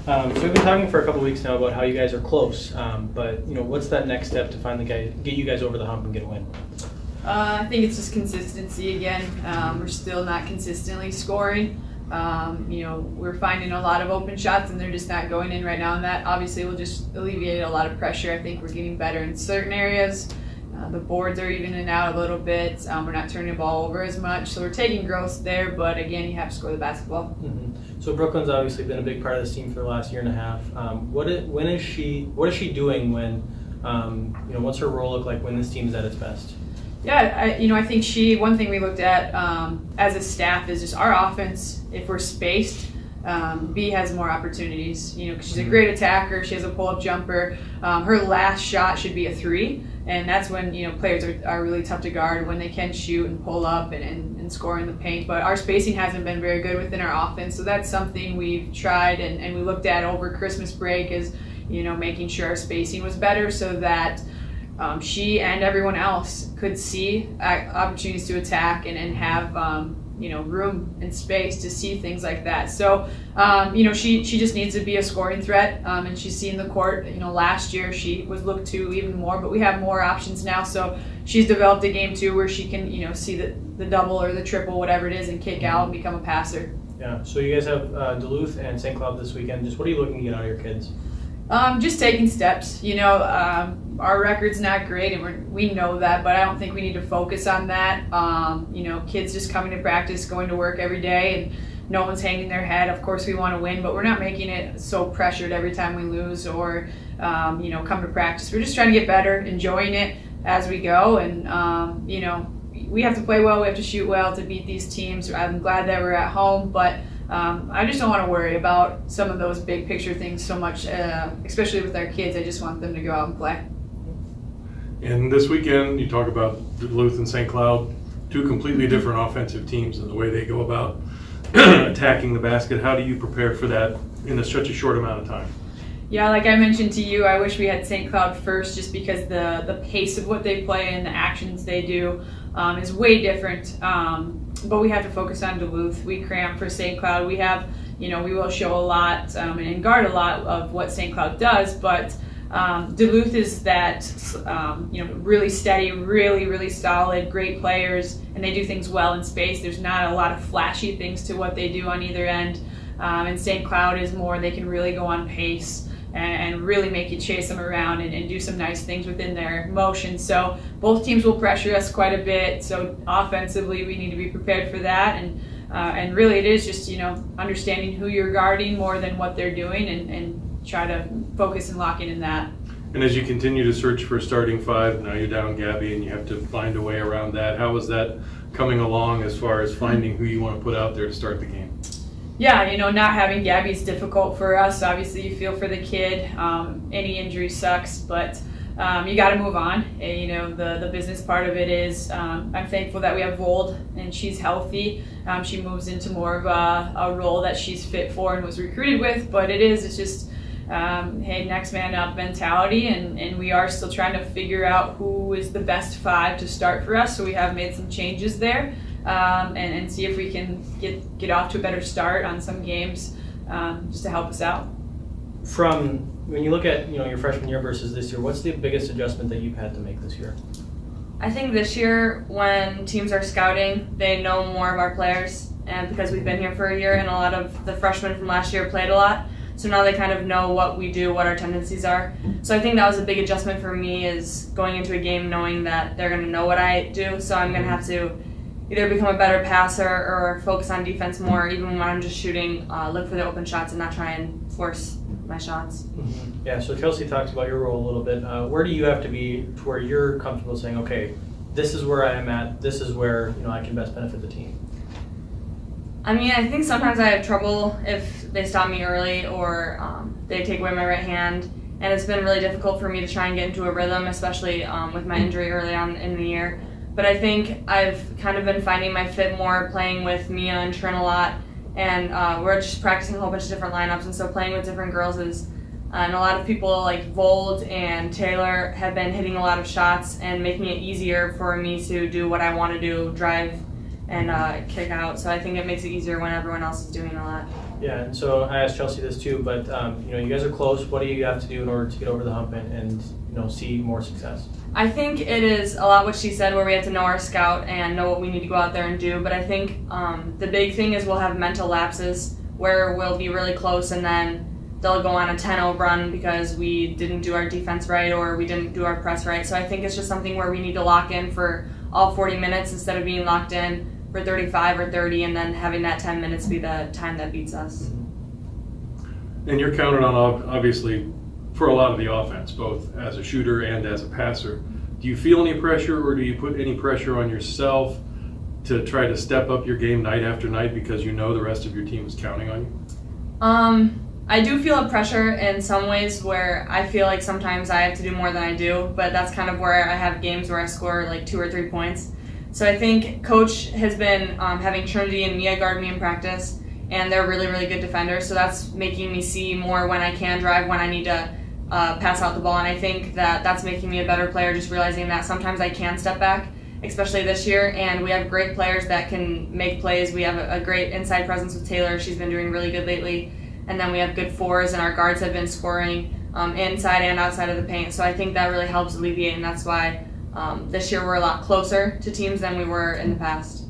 So we've been talking for a couple weeks now about how you guys are close, but what's that next step to finally get you guys over the hump and get a win? I think it's just consistency again. We're still not consistently scoring. We're finding a lot of open shots and they're just not going in right now, and that obviously will just alleviate a lot of pressure. I think we're getting better in certain areas. The boards are evening out a little bit. We're not turning the ball over as much, so we're taking growth there, but again, you have to score the basketball. Mm-hmm. So Brooklyn's obviously been a big part of this team for the last year and a half. What is she doing when, what's her role look like when this team's at its best? Yeah, I think one thing we looked at as a staff is just our offense. If we're spaced, B has more opportunities. 'Cause she's a great attacker. She has a pull-up jumper. Her last shot should be a 3, and that's when players are really tough to guard when they can shoot and pull up and score in the paint. But our spacing hasn't been very good within our offense, so that's something we've tried and we looked at over Christmas break is making sure our spacing was better so that she and everyone else could see opportunities to attack and have room and space to see things like that. So she just needs to be a scoring threat, and she's seen the court. Last year she was looked to even more, but we have more options now. So she's developed a game too where she can see the double or the triple, whatever it is, and kick out and become a passer. Yeah. So you guys have Duluth and St. Cloud this weekend. Just what are you looking to get out of your kids? Just taking steps. Our record's not great, and we know that, but I don't think we need to focus on that. Kids just coming to practice, going to work every day, and no one's hanging their head. Of course, we want to win, but we're not making it so pressured every time we lose or, come to practice. We're just trying to get better, enjoying it as we go, and, we have to play well, we have to shoot well to beat these teams. I'm glad that we're at home, but I just don't want to worry about some of those big picture things so much, especially with our kids. I just want them to go out and play. And this weekend, you talk about Duluth and St. Cloud, two completely different offensive teams and the way they go about attacking the basket. How do you prepare for that in such a short amount of time? Yeah, like I mentioned to you, I wish we had St. Cloud first just because the pace of what they play and the actions they do is way different. But we have to focus on Duluth. We cramp for St. Cloud. We have, we will show a lot and guard a lot of what St. Cloud does, but Duluth is that, really steady, really, really solid, great players, and they do things well in space. There's not a lot of flashy things to what they do on either end. And St. Cloud is more, they can really go on pace and really make you chase them around and do some nice things within their motion. So both teams will pressure us quite a bit. So offensively, we need to be prepared for that. And really it is just, understanding who you're guarding more than what they're doing and try to focus and lock in that. And as you continue to search for a starting 5, now you're down Gabby and you have to find a way around that. How is that coming along as far as finding who you want to put out there to start the game? Yeah, not having Gabby is difficult for us. Obviously, you feel for the kid. Any injury sucks, but you got to move on. And, the business part of it is I'm thankful that we have Vold and she's healthy. She moves into more of a role that she's fit for and was recruited with, but it's just, hey, next man up mentality, and we are still trying to figure out who is the best 5 to start for us. So we have made some changes there. And see if we can get off to a better start on some games just to help us out. From when you look at your freshman year versus this year, what's the biggest adjustment that you've had to make this year? I think this year when teams are scouting, they know more of our players, and because we've been here for a year and a lot of the freshmen from last year played a lot, so now they kind of know what we do, what our tendencies are. So I think that was a big adjustment for me, is going into a game knowing that they're going to know what I do, so I'm going to have to either become a better passer or focus on defense more, even when I'm just shooting, look for the open shots and not try and force my shots. Mm-hmm. Yeah, so Chelsea talks about your role a little bit. Where do you have to be to where you're comfortable saying, okay, this is where I am at, this is where I can best benefit the team? I mean, I think sometimes I have trouble if they stop me early or they take away my right hand, and it's been really difficult for me to try and get into a rhythm, especially with my injury early on in the year. But I think I've kind of been finding my fit more playing with Mia and Trin a lot, and we're just practicing a whole bunch of different lineups, and so playing with different girls is, and a lot of people like Vold and Taylor have been hitting a lot of shots and making it easier for me to do what I want to do, drive and kick out. So I think it makes it easier when everyone else is doing a lot. Yeah, and so I asked Chelsea this too, but you guys are close. What do you have to do in order to get over the hump and see more success? I think it is a lot what she said, where we have to know our scout and know what we need to go out there and do. But I think the big thing is we'll have mental lapses where we'll be really close and then they'll go on a 10-0 run because we didn't do our defense right or we didn't do our press right. So I think it's just something where we need to lock in for all 40 minutes instead of being locked in for 35 or 30 and then having that 10 minutes be the time that beats us. And you're counted on, obviously, for a lot of the offense, both as a shooter and as a passer. Do you feel any pressure, or do you put any pressure on yourself to try to step up your game night after night because you know the rest of your team is counting on you? I do feel a pressure in some ways where I feel like sometimes I have to do more than I do, but that's kind of where I have games where I score like 2 or 3 points. So I think Coach has been having Trinity and Mia guard me in practice, and they're really, really good defenders. So that's making me see more when I can drive, when I need to pass out the ball. And I think that's making me a better player, just realizing that sometimes I can step back, especially this year. And we have great players that can make plays. We have a great inside presence with Taylor. She's been doing really good lately. And then we have good fours, and our guards have been scoring inside and outside of the paint. So I think that really helps alleviate, and that's why this year we're a lot closer to teams than we were in the past.